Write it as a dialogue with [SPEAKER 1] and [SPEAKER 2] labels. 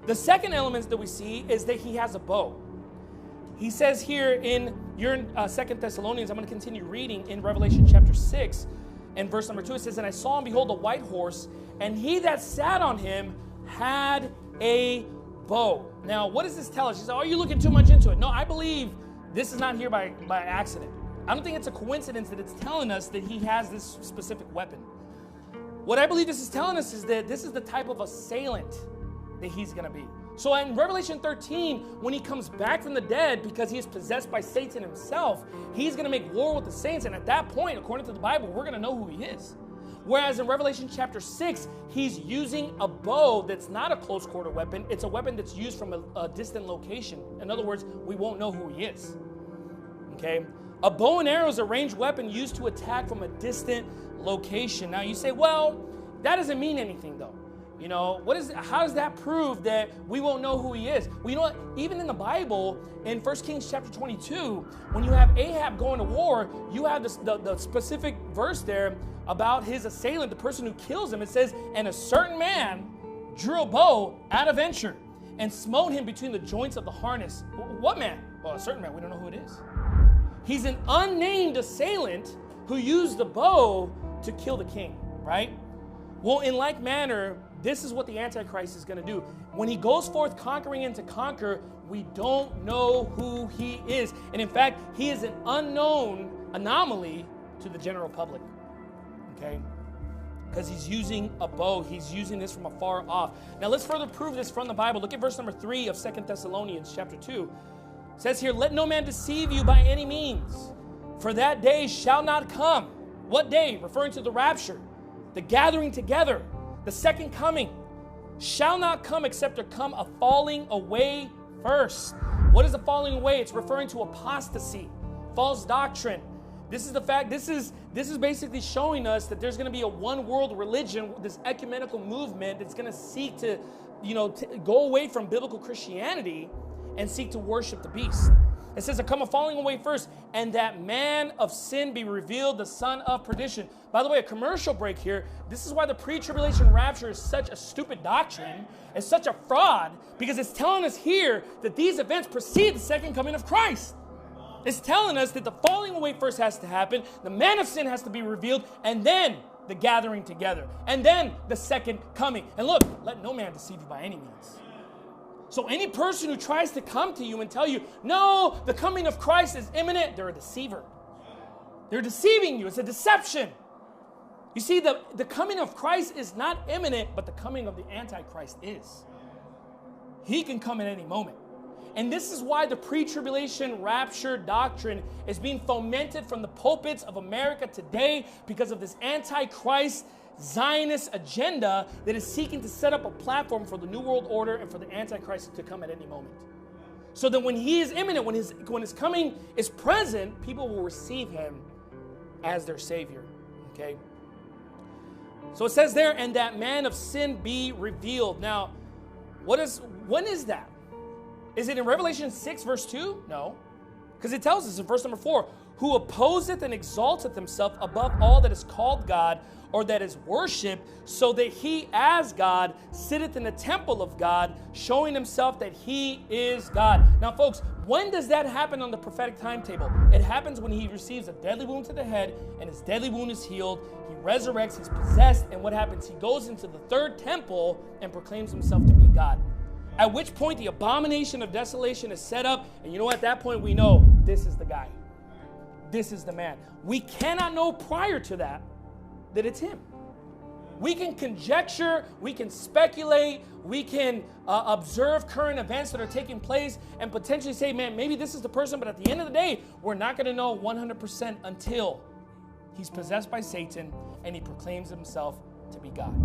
[SPEAKER 1] The second element that we see is that he has a bow. He says here in 2 Thessalonians, I'm going to continue reading in Revelation chapter 6 and verse number 2. It says, "And I saw and behold a white horse, and he that sat on him had a bow." Now, what does this tell us? You say, "Oh, you're looking too much into it." No, I believe this is not here by accident. I don't think it's a coincidence that it's telling us that he has this specific weapon. What I believe this is telling us is that this is the type of assailant that he's going to be. So in Revelation 13, when he comes back from the dead because he is possessed by Satan himself, he's going to make war with the saints. And at that point, according to the Bible, we're going to know who he is. Whereas in Revelation chapter 6, he's using a bow that's not a close quarter weapon. It's a weapon that's used from a distant location. In other words, we won't know who he is. Okay? A bow and arrow is a ranged weapon used to attack from a distant location. Now you say, well, that doesn't mean anything though. You know, how does that prove that we won't know who he is? Well, you know what? Even in the Bible, in 1 Kings chapter 22, when you have Ahab going to war, you have the specific verse there about his assailant, the person who kills him. It says, "And a certain man drew a bow at a venture and smote him between the joints of the harness." What man? Well, a certain man. We don't know who it is. He's an unnamed assailant who used the bow to kill the king, right? Well, in like manner, this is what the Antichrist is going to do. When he goes forth conquering and to conquer, we don't know who he is. And in fact, he is an unknown anomaly to the general public. Okay? Because he's using a bow. He's using this from afar off. Now let's further prove this from the Bible. Look at verse number 3 of 2 Thessalonians chapter 2. It says here, "Let no man deceive you by any means, for that day shall not come." What day? Referring to the rapture, the gathering together, the second coming. "Shall not come except there come a falling away first." What is a falling away? It's referring to apostasy, false doctrine. This is the fact. This is basically showing us that there's going to be a one world religion, this ecumenical movement that's going to seek to, go away from biblical Christianity and seek to worship the beast. It says, "There come a falling away first, and that man of sin be revealed, the son of perdition." By the way, a commercial break here. This is why the pre-tribulation rapture is such a stupid doctrine. It's such a fraud, because it's telling us here that these events precede the second coming of Christ. It's telling us that the falling away first has to happen, the man of sin has to be revealed, and then the gathering together, and then the second coming. And look, let no man deceive you by any means. So any person who tries to come to you and tell you, no, the coming of Christ is imminent, they're a deceiver. They're deceiving you. It's a deception. You see, the coming of Christ is not imminent, but the coming of the Antichrist is. He can come at any moment. And this is why the pre-tribulation rapture doctrine is being fomented from the pulpits of America today, because of this Antichrist Zionist agenda that is seeking to set up a platform for the New World Order and for the Antichrist to come at any moment. So that when he is imminent, when his coming is present, people will receive him as their Savior. Okay? So it says there, "And that man of sin be revealed." Now, when is that? Is it in Revelation 6 verse 2? No. Because it tells us in verse number 4, "Who opposeth and exalteth himself above all that is called God, or that is worshipped, so that he as God sitteth in the temple of God, showing himself that he is God." Now, folks, when does that happen on the prophetic timetable? It happens when he receives a deadly wound to the head, and his deadly wound is healed. He resurrects, he's possessed, and what happens? He goes into the third temple and proclaims himself to be God. At which point the abomination of desolation is set up, and you know, at that point we know this is the guy. This is the man. We cannot know prior to that it's him. We can conjecture, we can speculate, we can observe current events that are taking place and potentially say, man, maybe this is the person, but at the end of the day, we're not going to know 100% until he's possessed by Satan and he proclaims himself to be God.